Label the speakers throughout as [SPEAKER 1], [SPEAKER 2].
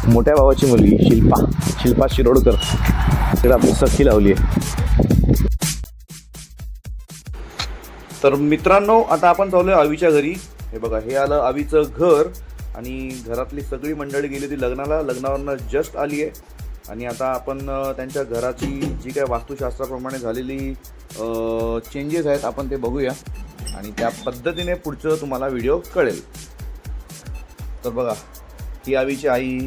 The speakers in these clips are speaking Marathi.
[SPEAKER 1] मोठ्या भावाची मुलगी शिल्पा शिरोडकर तिकडे आपली सखी लावली आहे. तर मित्रांनो, आता आपण चाललोय आवीच्या घरी. हे बघा, हे आलं आवीचं घर आणि घरातली सगळी मंडळी गेली होती लग्नाला. लग्नावरनं जस्ट आली आहे आणि आता आपण त्यांच्या घराची जी काय वास्तुशास्त्राप्रमाणे झालेली चेंजेस आहेत आपण ते बघूया आणि त्या पद्धतीने पुढचं तुम्हाला व्हिडिओ कळेल. तर बघा, ही आवीची आई,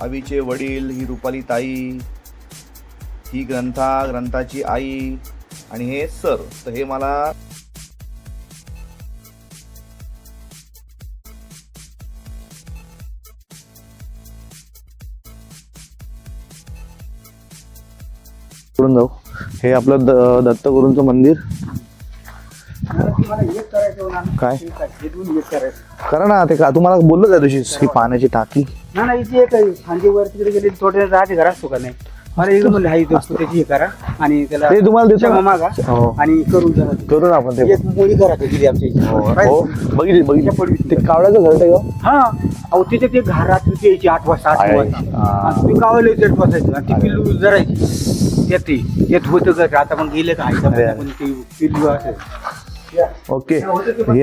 [SPEAKER 1] आवीचे वडील, ही रुपाली ताई, ही ग्रंथाची आई आणि हे सर. तर हे मला पुढून जाऊ. हे आपलं दत्तगुरूंचं मंदिर. काय करा ना ते, का तुम्हाला बोललो त्या दिवशी ही पाण्याची टाकी
[SPEAKER 2] ना इथे खांदी वर तिकडे गेले थोडे राहते घर असतो का नाही. मला एकदा म्हणलं हाई त्याची हे करा आणि त्याला
[SPEAKER 1] ते तुम्हाला देतो
[SPEAKER 2] मागा आणि करून
[SPEAKER 1] आपण ते
[SPEAKER 2] एक मुली घरात गेली आमच्या इथे.
[SPEAKER 1] बघितली ते कावळ्याचं घर आहे का?
[SPEAKER 2] हा, अहो तिथे ते घरात यायची 8 वाजता 8 वाजता तुम्ही कावले येत बसायचं आणि ती पिल्लू जरायची येत होतं घर. आता पण गेले का पण ते पिल्लू असेल.
[SPEAKER 1] ओके, हे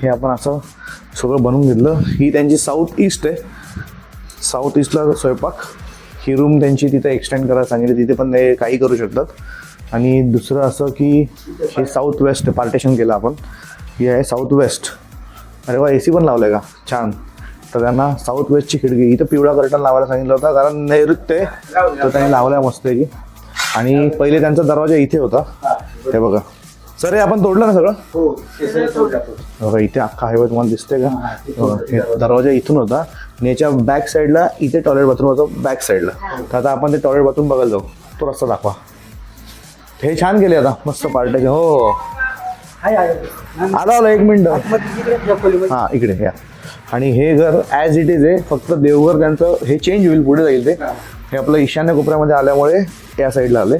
[SPEAKER 1] आपण असं सगळं बनवून घेतलं. ही त्यांची साऊथ ईस्ट आहे. साऊथ ईस्टला स्वयंपाक. ही रूम त्यांची तिथे एक्सटेंड करायला सांगितली, तिथे पण ते काही करू शकतात. आणि दुसरं असं की हे साऊथ वेस्ट पार्टेशन केलं आपण. ही आहे साऊथ वेस्ट. अरे वा, AC पण लावलं आहे का? छान. तर त्यांना साऊथ वेस्टची खिडकी. इथं पिवळा कर्टन लावायला सांगितलं होतं कारण नैऋत्य आहे, तर त्यांनी लावला मस्त आहे. आणि पहिले त्यांचा दरवाजा इथे होता. हे बघा सर, हे आपण तोडलं ना सगळं? बघा इथे अख्खा हायवे तुम्हाला दिसतंय का? दरवाजा इथून होता आणि याच्या बॅक साईडला इथे टॉयलेट बाथरूम होतं बॅक साईडला. तर आता आपण ते टॉयलेट बाथरूम बघायला जाऊ. तो रस्ता दाखवा. हे छान केले आता मस्त पार्ट्याचे. हो आला 1 मिनिट. हां इकडे या. आणि हे घर ॲज इट इज आहे, फक्त देवघर त्यांचं हे चेंज होईल, पुढे जाईल ते. हे आपलं ईशान्य कोपऱ्यामध्ये आल्यामुळे त्या साईडला आले.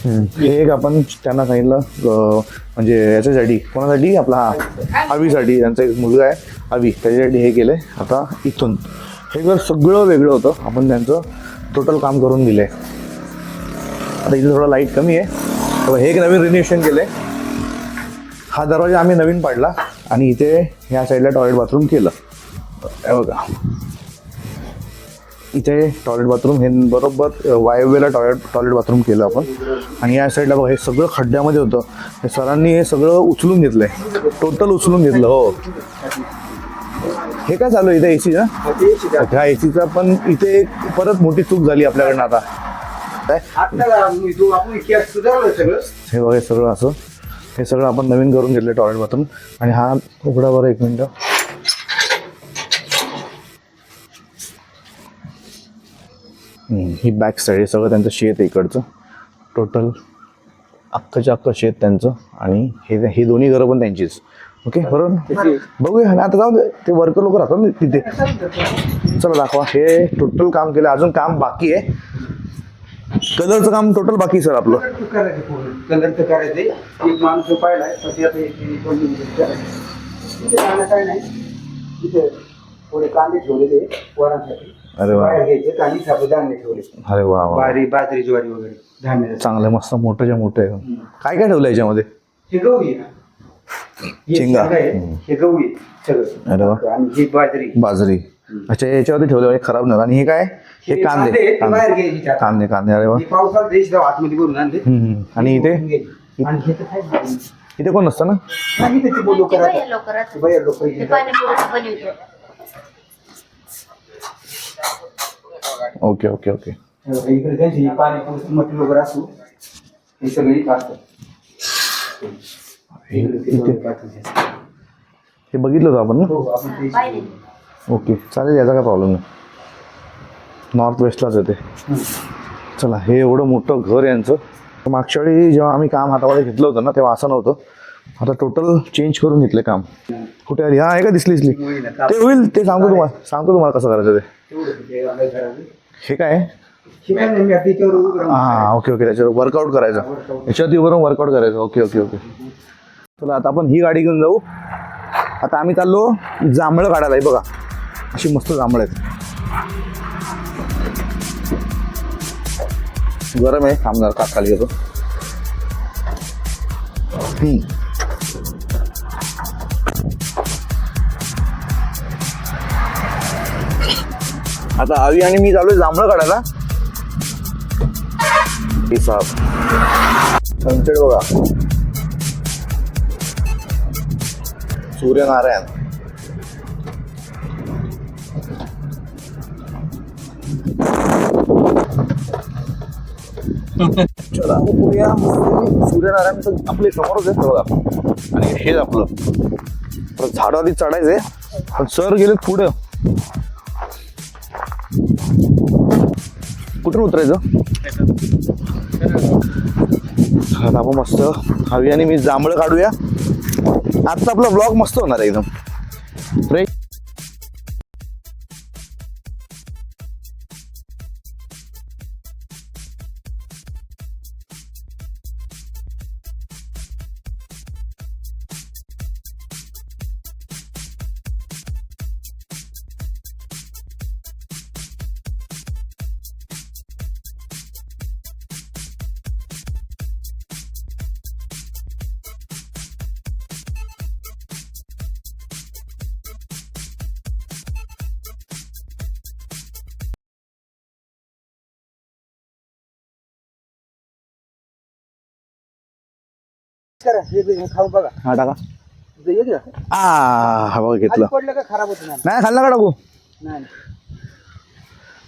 [SPEAKER 1] हे एक आपण त्यांना सांगितलं म्हणजे याच्यासाठी, कोणासाठी? आपला आवीसाठी. त्यांचा एक मुलगा आहे आवी, त्याच्यासाठी हे केलं आहे. आता इथून हे घर सगळं वेगळं होतं, आपण त्यांचं टोटल काम करून दिलं आहे. आता इथे थोडा लाईट कमी आहे. तर हे एक नवीन रिनोव्हेशन केलं आहे. हा दरवाजा आम्ही नवीन पाडला आणि इथे ह्या साईडला टॉयलेट बाथरूम केलं. हे बघा, इथे टॉयलेट बाथरूम हे बरोबर वायव्येला टॉयलेट बाथरूम केलं आपण. आणि या साईडला बघा, हे सगळं खड्ड्यामध्ये होतं. हे सरांनी हे सगळं उचलून घेतलंय, टोटल उचलून घेतलं. हो, हे काय चालू आहे इथे? AC ना? ह्या ACचा पण इथे एक परत मोठी चूक झाली आपल्याकडनं. आता हे बघा, सगळं असं हे सगळं आपण नवीन करून घेतलं टॉयलेट बाथरूम. आणि हा उघडा बरं 1 मिनिट. ही बॅक साईड आहे, सगळं त्यांचं शेत आहे इकडचं. टोटल अख्खं शेत त्यांचं. आणि हे दोन्ही घरं पण त्यांचीच. ओके, बरोबर. बघूया ना, आता जाऊ दे, ते वर्कर लोक राहतात ना तिथे. चला दाखवा. हे टोटल काम केलं, अजून काम बाकी आहे. कलरचं काम टोटल बाकी सर आपलं.
[SPEAKER 2] कलरचं करायचं. एक माणूस पाहिलाय काय नाही, तिथे थोडे कांदे ठेवलेले वरांसाठी.
[SPEAKER 1] अरे वा,
[SPEAKER 2] धान्य ठेवले.
[SPEAKER 1] अरे वा,
[SPEAKER 2] बाजरी ज्वारी वगैरे धान्य
[SPEAKER 1] चांगलं मस्त मोठे मोठे. काय काय ठेवलं याच्यामध्ये?
[SPEAKER 2] हे गहू आहे,
[SPEAKER 1] शेंगा,
[SPEAKER 2] हे गहू आहे सगळं.
[SPEAKER 1] अरे वा,
[SPEAKER 2] आणि ही बाजरी.
[SPEAKER 1] अच्छा, याच्यावरती ठेवलं खराब नाही. आणि हे काय? हे कांदे. अरे वा.
[SPEAKER 2] पावसाळ्यात आतमध्ये भरून आणले.
[SPEAKER 1] आणि इथे इथे कोण नसतं ना? Okay okay okay.
[SPEAKER 2] इकडे त्यांची पाणी मटेरियल वगैरे असू हे सगळी असतं.
[SPEAKER 1] हे बघितलं होतं आपण ना? ओके, चालेल, याचा काय प्रॉब्लेम नाही. नॉर्थ वेस्टलाच येते. चला, हे एवढं मोठं घर यांचं. मागच्या वेळी जेव्हा आम्ही काम हातामध्ये घेतलं होतं ना, तेव्हा असं नव्हतं. आता टोटल चेंज करून घेतले काम. कुठे आली? हा, आहे का? दिसली ते होईल, ते सांगतो तुम्हाला कसं करायचं ते. हे काय? हां, ओके ओके, त्याच्यावर वर्कआउट करायचं. याच्यावरती उभं राहून वर्कआउट करायचं. Okay okay okay. चला, आता आपण ही गाडी घेऊन जाऊ. आता आम्ही चाललो जांभळं काढायला. बघा, अशी मस्त जांभळं आहेत. गरम आहे, थांबणार का खाली घेतो. आता आवी आणि मी चालू जांभळं काढायला. सनसेट बघा, सूर्यनारायण. चला बघूया. सूर्यनारायण तर आपले समोरच आहे बघा, आणि हेच आपलं. तर झाडावरती चढायचंय, पण सर गेलेत पुढं. कुठून उतरायचं? आपण मस्त हवी आणि मी जांभळं काढूया. आजचा आपला ब्लॉग मस्त होणार आहे एकदम फ्रेश.
[SPEAKER 2] करा हे खाऊ बघा.
[SPEAKER 1] हा टाका.
[SPEAKER 2] ये घ्या.
[SPEAKER 1] हा बघा घेतलं.
[SPEAKER 2] पडलं का खराब होत नाही.
[SPEAKER 1] नाही खाल्ला का टाकू.
[SPEAKER 2] नाही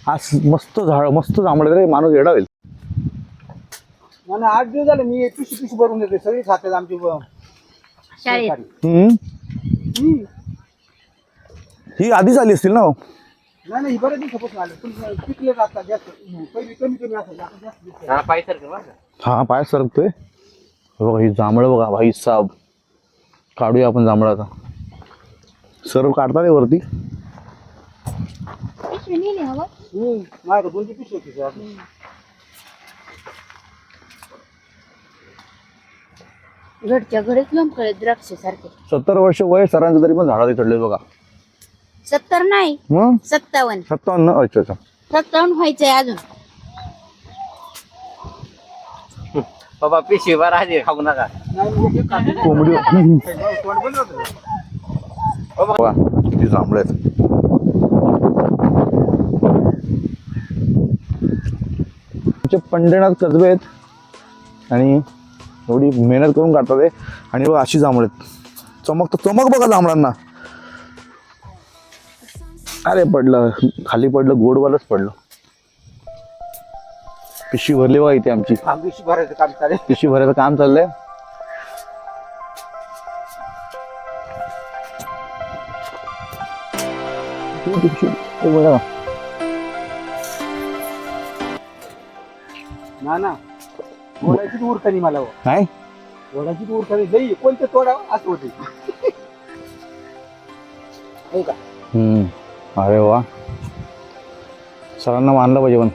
[SPEAKER 1] आज मस्त झाड, मस्त जांभळं रे, माणूस येडा होईल.
[SPEAKER 2] मला 8 दिवस झाले मी पिशी भरून देते. सगळी खातात आमची
[SPEAKER 3] शाळेत.
[SPEAKER 1] ही आधीच आली असतील ना हो?
[SPEAKER 2] नाही नाही बरेच दिवसापासून आले, पण पिकले जातात जास्त. पहिली कमी असायची, आता जास्त दिसतंय.
[SPEAKER 1] हा पाय सरकतोय. बघा ही जांभळं बघा भाई साहेब. काढूया आपण जांभळं आता. सर्व काढतात आहे वरती.
[SPEAKER 2] माझ्या 2 पिशी होती.
[SPEAKER 3] घरच्या घरीच लोंबकळे द्राक्ष सारखे.
[SPEAKER 1] 70 वर्ष वय सरांचं, तरी पण झाडात चढले बघा.
[SPEAKER 3] 70 नाही,
[SPEAKER 1] मग
[SPEAKER 3] 57.
[SPEAKER 1] 57. अच्छा अच्छा.
[SPEAKER 3] 57 व्हायचंय अजून.
[SPEAKER 4] बाबा पिशवी भर आधी खाऊ नका.
[SPEAKER 1] कोंबडी.
[SPEAKER 2] तोंड बंद होतं.
[SPEAKER 1] बघा किती जांभळं आहेत. आमचे पंढरनाथ कसबे आहेत आणि एवढी मेहनत करून काढतात ते. आणि बघा अशी जांभळं आहेत. चमक बघा जांभळांना. अरे पडलं खाली, पडलं गोडवालच पडलं. पिशवी भरली बघा इथे आमची.
[SPEAKER 2] पिशी भरायचं काम चालेल.
[SPEAKER 1] पिशवी भरायचं काम चाललंय.
[SPEAKER 2] ना घोड्याची उरकणी मला.
[SPEAKER 1] काय
[SPEAKER 2] घोड्याची उरकणी लई कोणते तोडा असं होते. हो का?
[SPEAKER 1] अरे वा, सरांना मानलं पाहिजे. पण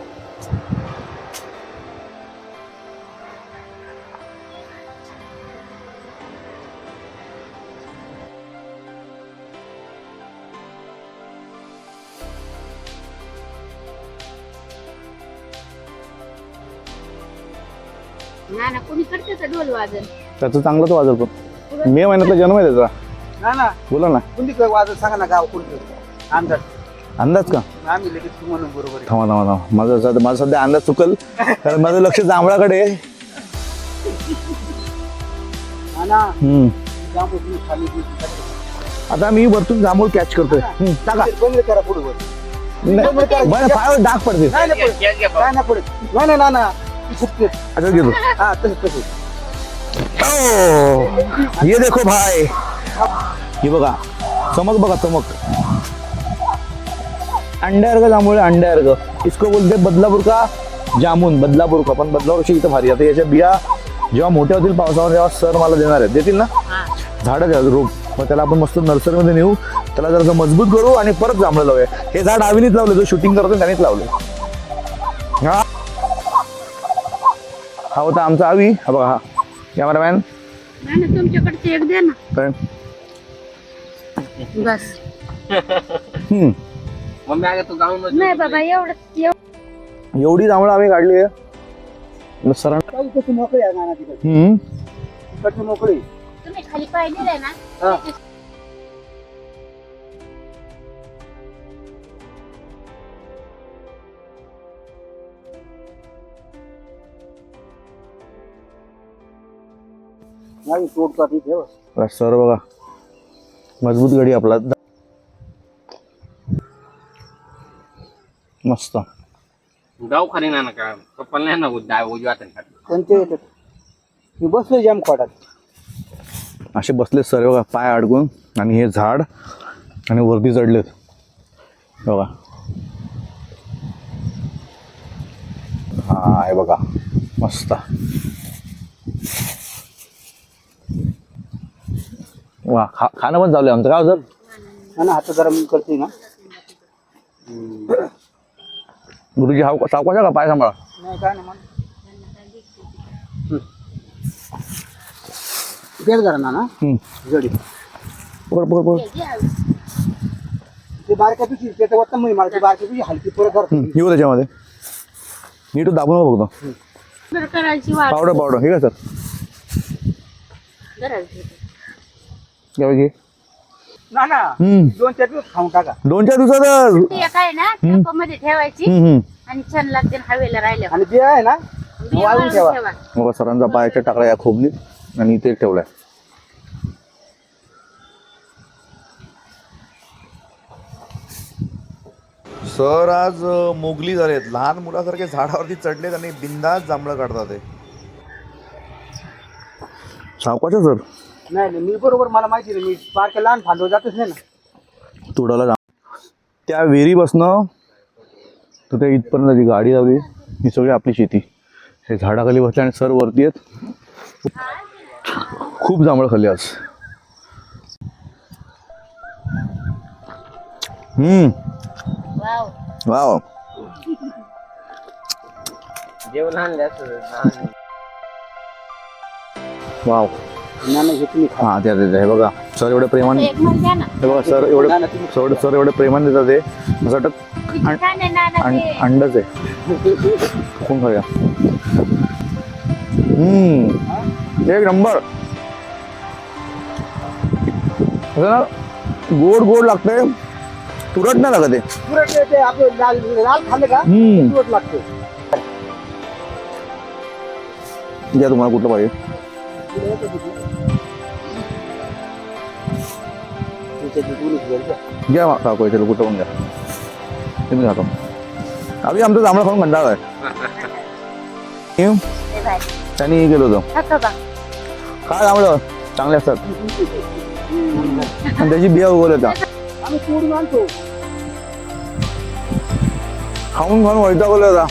[SPEAKER 3] ना कोणी करते का ढोल वाजन?
[SPEAKER 1] त्याचं चांगलं तो वाजवतो. मे महिन्यातला जन्म आहे त्याचा.
[SPEAKER 2] ना
[SPEAKER 1] बोला ना.
[SPEAKER 2] कोणती काय वाजत सांगा ना. गाव कोणतं अंदाज?
[SPEAKER 1] अंदाज का?
[SPEAKER 2] आम्ही लगेच म्हणून बरोबर आहे.
[SPEAKER 1] थांबा. माझा सध्या अंदाज चुकल, कारण माझं लक्ष जांभळाकडे आहे. आता मी वरतून जांभूळ कॅच करतोय. टाका.
[SPEAKER 2] बंद करा पुढे वर.
[SPEAKER 1] बरं पायावर डाग पडते.
[SPEAKER 2] नाही नाही पडत. काय नाही पडत. नाही ना फुटते.
[SPEAKER 1] अच्छा घेतो.
[SPEAKER 2] हा तसं
[SPEAKER 1] ये देखो भाई, हे बघा चमक बघा चमक. अंड्यार्ग जांभूळ, अंड्यार्ग इसको बोलते बदलापूर का जामून. बदलापूर का, पण बदलापूरची इथं भारी. आता याच्या बिया जेव्हा मोठ्या होतील पावसावर, तेव्हा सर मला देणार आहेत. देतील ना? झाडं द्या रोप. मग त्याला आपण मस्त नर्सरीमध्ये नेऊ, त्याला जरा मजबूत करू आणि परत जांभळं लावूया. हे झाड आवीनीच लावले, जो शूटिंग करतो त्यानेच लावले. हा होता आमचा आवी. हा बघा, हा कॅमेरामॅन.
[SPEAKER 3] तुमच्याकडचे एक द्या ना.
[SPEAKER 1] काय
[SPEAKER 3] बस.
[SPEAKER 4] मम्मी अगं तू गाऊन
[SPEAKER 3] नाही बाबा एवढं
[SPEAKER 1] एवढी जांभळं आम्ही काढली आहे सरांना.
[SPEAKER 2] कसं मोकळे आहे नाना तिकडे
[SPEAKER 1] हम्म.
[SPEAKER 2] कसं मोकळे
[SPEAKER 3] तुम्ही खाली पाय दिलाय ना
[SPEAKER 2] हा. नाही तोडतात इथे बघ.
[SPEAKER 1] सर बघा मजबूत गडी आपला मस्त.
[SPEAKER 4] गाव खाली ना का पप्पाला नाही ना डाय उजव्या हाताने खाली.
[SPEAKER 2] कोणते येतात मी बसलो जाम खोटात.
[SPEAKER 1] असे बसले सर बघा पाय अडकून आणि हे झाड आणि वरती चढलेत बघा. हा आहे बघा मस्त. वा खाणं पण चालू आहे आमचं गाव सर.
[SPEAKER 2] ना हात जरा मी करते ना.
[SPEAKER 1] गुरुजी हा सावकाशा का पाय सांभाळा.
[SPEAKER 2] नाही काय नाही गेल जरा ना जडी
[SPEAKER 1] पकड पकड पकड.
[SPEAKER 2] ते बारक्या तुझी त्याचं वाटतं मी मला ती बारक्या तुझी हलकी परत धरतो.
[SPEAKER 1] येऊ त्याच्यामध्ये नीट दाबून बघतो.
[SPEAKER 3] बरं करायची वाट
[SPEAKER 1] पावडर पावडर हे का सर
[SPEAKER 3] करायची.
[SPEAKER 1] घे.
[SPEAKER 2] ना ना
[SPEAKER 1] हम्म.
[SPEAKER 2] 2-4 दिवस खाऊन टाका.
[SPEAKER 1] 2-4 दिवसातच.
[SPEAKER 3] ते काय ना मध्ये ठेवायची आणि छान लागते ना हवेला राहिल्या
[SPEAKER 2] आणि बी आहे ना वाळून ठेवा.
[SPEAKER 1] मग सरांचा पायाच्या टाकला या खोबणीत आणि इथे ठेवलाय. सर आज मोगली झालेत. लहान मुलासारखे झाडावरती चढलेत आणि बिंदास जांभळं काढतात ते. सावकाश सर.
[SPEAKER 2] नाही नाही मी बरोबर मला माहिती नाही मी बारक्या लहान फांदवर जातच नाही ना.
[SPEAKER 1] तुडाला जा. त्या विहिरीपासनं तर त्या इथपर्यंत जी गाडी लावली ही सगळी आपली शेती. हे झाडाखाली बसले आणि सर वरती आहेत. खूप जांभळं खाल्ली आज.
[SPEAKER 3] Wow
[SPEAKER 1] wow.
[SPEAKER 4] जेवण आणले असं
[SPEAKER 1] वाव.
[SPEAKER 2] ना नाही हे तुम्ही खा.
[SPEAKER 1] हा त्या हे बघा सर एवढे प्रेमाने.
[SPEAKER 3] एक मग द्या ना.
[SPEAKER 1] हे बघा सर एवढे सर एवढे प्रेमाने देतात ते असं वाटतं
[SPEAKER 3] काय नाही नाना ते.
[SPEAKER 1] अंडच आहे. कोण खाऊया. एक नंबर. असं ना गोड गोड लागतंय. तुरट नाही लागत आहे.
[SPEAKER 2] पुरट ते आपलं लाल लाल खाल्लं का तुरट लागते.
[SPEAKER 1] द्या तुम्हाला कुठलं पाहिजे. घ्या काकू याच्याला कुठं पण घ्या. ते मी खातो. आम्ही आमचं जांभळं खाऊन कंटाळा आहे. त्यांनी हे केलं होतं
[SPEAKER 3] खातो का?
[SPEAKER 1] काय जांभळं चांगले असतात आणि त्याची बिया उगवल्या होत्या.
[SPEAKER 2] आम्ही तोडून आणतो.
[SPEAKER 1] खाऊन खाऊन वैतागवलं होता.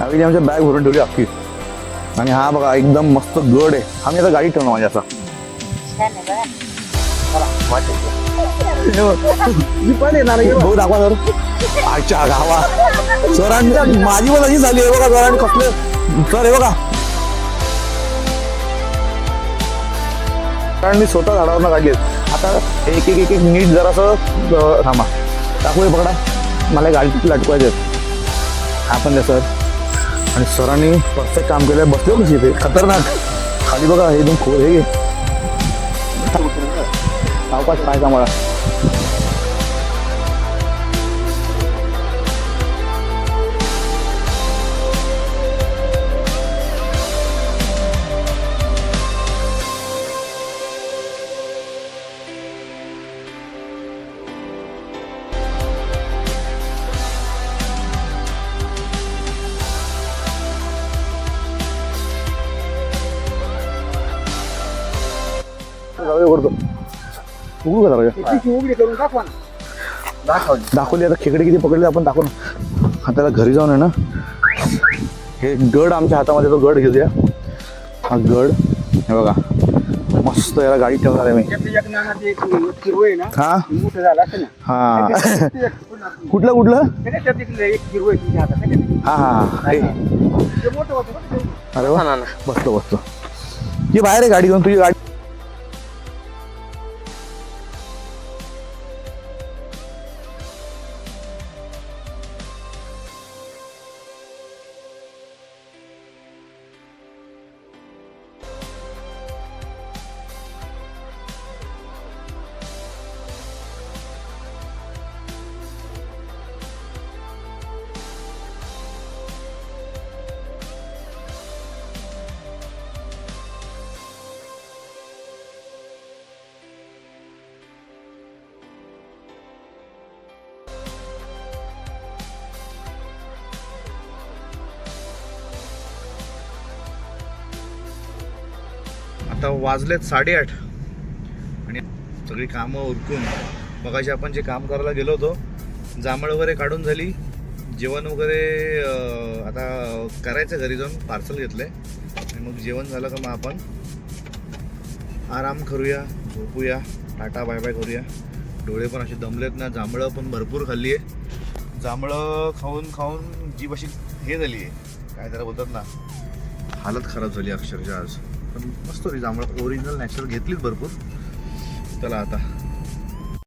[SPEAKER 1] आम्ही आमच्या बॅग भरून ठेवली अख्खी. आणि हा बघा एकदम मस्त गड आहे. आम्ही आता गाडी ठेवणार माझ्या असा.
[SPEAKER 3] छान आहे बघा.
[SPEAKER 2] पण येणार
[SPEAKER 1] भाऊ दाखवा सर. अच्छा गावा सरांनी माझी पण अशी झाली आहे बघा. सरांनी कसले सर हे बघा सरांनी स्वतः झाडावर काढले. आता एक एक एक एक नीट जरासं थांबा. टाकू हे पकडा. मला गाडीत लटकवायचे. हा पण द्या सर. आणि सरांनी परफेक्ट काम केलं. बसले कशी ते खतरनाक. खाली बघा हे एकदम खोल हे सावकाश पाय सांभाळा. करतो उघडू का दाखवूया.
[SPEAKER 2] उघडी करून दाखवा ना.
[SPEAKER 1] दाखवली आता खेकडे किती पकडले आपण दाखवू ना. आता घरी जाऊन आहे ना हे गड आमच्या हातामध्ये तो गड घेऊया. हा गड हे बघा मस्त याला गाडी ठेवणार आहे मी.
[SPEAKER 2] हिरवय ना
[SPEAKER 1] हा
[SPEAKER 2] मोठं झालं असं ना.
[SPEAKER 1] हा कुठलं कुठलं
[SPEAKER 2] एक हिरवय तुमच्या हातात.
[SPEAKER 1] हा हा हे.
[SPEAKER 2] ते मोठं होतं बघ ते.
[SPEAKER 1] अरे वा बसतो बसतो. ही बाहेर आहे गाडी घेऊन तुझी गाडी. आता वाजलेत 8:30 आणि सगळी कामं उरकून मगाशी आपण जे काम करायला गेलो होतो, जांभळ वगैरे काढून झाली, जेवण वगैरे आता करायचं, घरी जाऊन पार्सल घेतलंय आणि मग जेवण झालं का मग आपण आराम करूया, झोपूया, टाटा बाय बाय करूया. डोळे पण असे दमलेत ना, जांभळं पण भरपूर खाल्ली आहे. जांभळं खाऊन खाऊन जीभ अशी हे झाली आहे, काय त्याला बोलतात ना, हालत खराब झाली अक्षरशः आज. पण मस्त होती जांभळं, ओरिजिनल नॅचरल घेतलीच भरपूर. चला आता